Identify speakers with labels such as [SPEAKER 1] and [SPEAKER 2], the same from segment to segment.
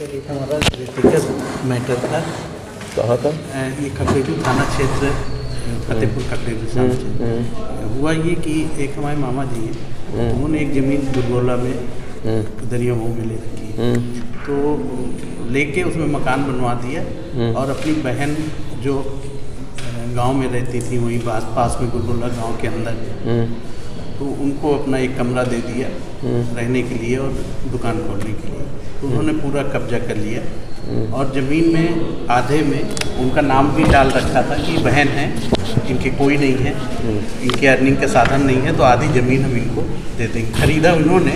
[SPEAKER 1] एक हमारा व्यक्तिगत मैटर था।
[SPEAKER 2] कहाँ था?
[SPEAKER 1] ये खकड़ेलू थाना क्षेत्र, फतेहपुर खकड़ेलू से हुआ ये कि एक हमारे मामा जी हैं, उन्होंने एक ज़मीन दुर्गोला में दरिया मुँह में ले रखी है, तो लेके उसमें मकान बनवा दिया और अपनी बहन जो गांव में रहती थी वहीं पास में गुलगोला गांव के अंदर, तो उनको अपना एक कमरा दे दिया रहने के लिए और दुकान खोलने के लिए। तो उन्होंने पूरा कब्जा कर लिया और ज़मीन में आधे में उनका नाम भी डाल रखा था कि बहन है, इनके कोई नहीं है, इनके अर्निंग का साधन नहीं है, तो आधी ज़मीन हम इनको दे देंगे। खरीदा उन्होंने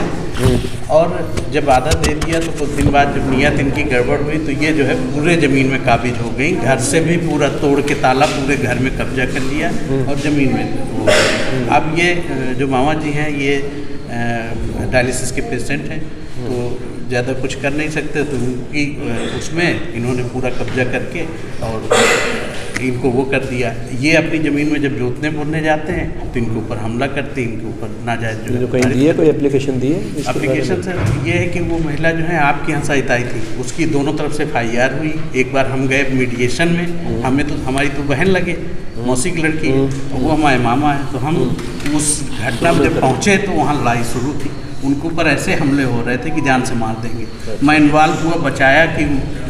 [SPEAKER 1] और जब आधा दे दिया तो कुछ दिन बाद जब नियत इनकी गड़बड़ हुई तो ये जो है पूरे ज़मीन में काबिज हो गई। घर से भी पूरा तोड़ के ताला पूरे घर में कब्जा कर लिया और ज़मीन में अब ये जो मामा जी हैं ये डायलिसिस के पेशेंट हैं, तो ज़्यादा कुछ कर नहीं सकते, तो उनकी उसमें इन्होंने पूरा कब्जा करके और इनको वो कर दिया। ये अपनी ज़मीन में जब जोतने बोलने जाते हैं तो इनके ऊपर हमला करते हैं, इनके ऊपर नाजायज़ जो
[SPEAKER 2] कहीं दिए, कोई एप्लीकेशन दिए?
[SPEAKER 1] एप्लीकेशन सर ये है कि वो महिला जो है आपके यहाँ सहायता आई थी, उसकी दोनों तरफ से FIR हुई। एक बार हम गए मीडिएशन में, हमें तो हमारी तो बहन लगे, मौसी की लड़की, तो वो हमारे मामा है, तो हम उस घटना में जब पहुँचे तो वहाँ लड़ाई शुरू थी। उनके ऊपर ऐसे हमले हो रहे थे कि जान से मार देंगे। मैं इन्वॉल्व हुआ, बचाया कि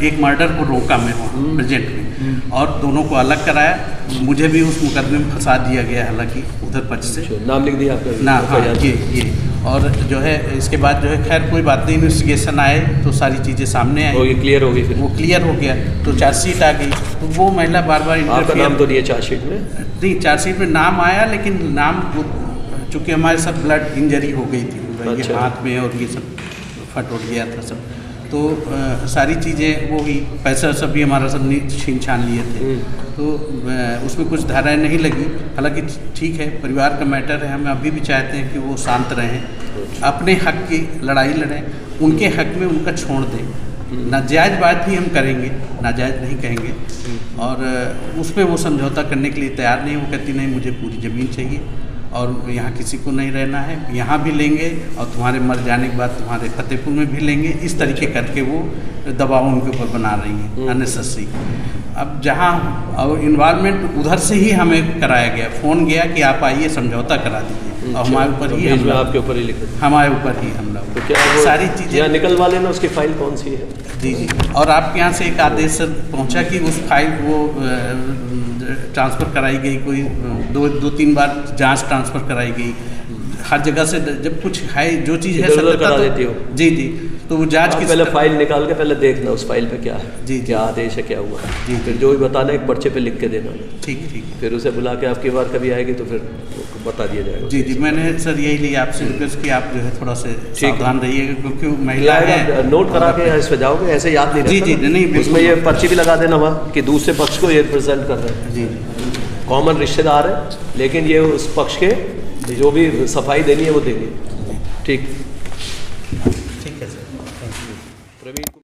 [SPEAKER 1] एक मर्डर को रोका मैं वहाँ प्रेजेंट में और दोनों को अलग कराया। मुझे भी उस मुकदमे में फंसा दिया गया, हालांकि उधर पक्ष से
[SPEAKER 2] नाम लिख दिया आपका
[SPEAKER 1] ना। हाँ ये और जो है इसके बाद जो है खैर कोई बात नहीं, इन्वेस्टिगेशन आए तो सारी चीज़ें सामने आई,
[SPEAKER 2] ये क्लियर हो गई, फिर
[SPEAKER 1] वो क्लियर हो गया तो चार्जशीट आ गई। तो वो महिला बार बार
[SPEAKER 2] आपका नाम तो नहीं है चार्जशीट में?
[SPEAKER 1] नहीं, चार्जशीट में नाम आया लेकिन नाम चूँकि हमारे सब ब्लड इंजरी हो गई थी, ये हाथ में और ये सब फट उठ गया था सब, तो सारी चीज़ें वो ही पैसा सब भी हमारा सब छीन छान लिए थे, तो उसमें कुछ धाराएं नहीं लगी। हालांकि ठीक है, परिवार का मैटर है, हम अभी भी चाहते हैं कि वो शांत रहें, अपने हक की लड़ाई लड़ें, उनके हक में उनका छोड़ दें। नाजायज़ बात भी हम करेंगे, नाजायज़ नहीं कहेंगे, और उसमें वो समझौता करने के लिए तैयार नहीं। वो कहती नहीं, मुझे पूरी ज़मीन चाहिए और यहाँ किसी को नहीं रहना है, यहाँ भी लेंगे और तुम्हारे मर जाने के बाद तुम्हारे फतेहपुर में भी लेंगे। इस तरीके करके वो दबाव उनके ऊपर बना रही हैं अननेसेसरी। अब जहाँ और इन्वॉल्वमेंट उधर से ही हमें कराया गया, फ़ोन गया कि आप आइए समझौता करा दीजिए, और हमारे ऊपर ही हमला,
[SPEAKER 2] आपके ऊपर ही लिखा,
[SPEAKER 1] हमारे ऊपर ही हमला।
[SPEAKER 2] तो क्या
[SPEAKER 1] सारी चीज़ें
[SPEAKER 2] निकलवा लेना, उसकी फ़ाइल कौन सी है?
[SPEAKER 1] जी, और आपके यहाँ से एक आदेश सर पहुँचा कि उस फाइल वो ट्रांसफ़र कराई गई, कोई दो तीन बार जांच ट्रांसफ़र कराई गई हर जगह से। जब कुछ है जो चीज़ है सर
[SPEAKER 2] करा देती हो।
[SPEAKER 1] जी, तो वो जांच की
[SPEAKER 2] पहले फाइल निकाल के पहले देखना उस फाइल पे क्या है,
[SPEAKER 1] जी,
[SPEAKER 2] क्या आदेश है, क्या हुआ
[SPEAKER 1] जी,
[SPEAKER 2] फिर जो भी बताना एक पर्चे पे लिख के देना।
[SPEAKER 1] ठीक,
[SPEAKER 2] फिर उसे बुला के आपकी बार कभी आएगी तो फिर बता दिया जाएगा।
[SPEAKER 1] जी, मैंने सर यही लिया आपसे रिक्वेस्ट कि आप जो है थोड़ा से सावधान रहिएगा, क्योंकि महिला है।
[SPEAKER 2] नोट करा के इस पे जाओगे, ऐसे याद नहीं?
[SPEAKER 1] जी, नहीं,
[SPEAKER 2] उसमें ये पर्ची भी लगा देना वहाँ कि दूसरे पक्ष को ये रिप्रेजेंट कर रहे हैं।
[SPEAKER 1] जी,
[SPEAKER 2] कॉमन रिश्तेदार है, लेकिन ये उस पक्ष के जो भी सफाई देनी है वो देंगे। ठीक
[SPEAKER 1] है सर, थैंक यू।
[SPEAKER 2] प्रवीण।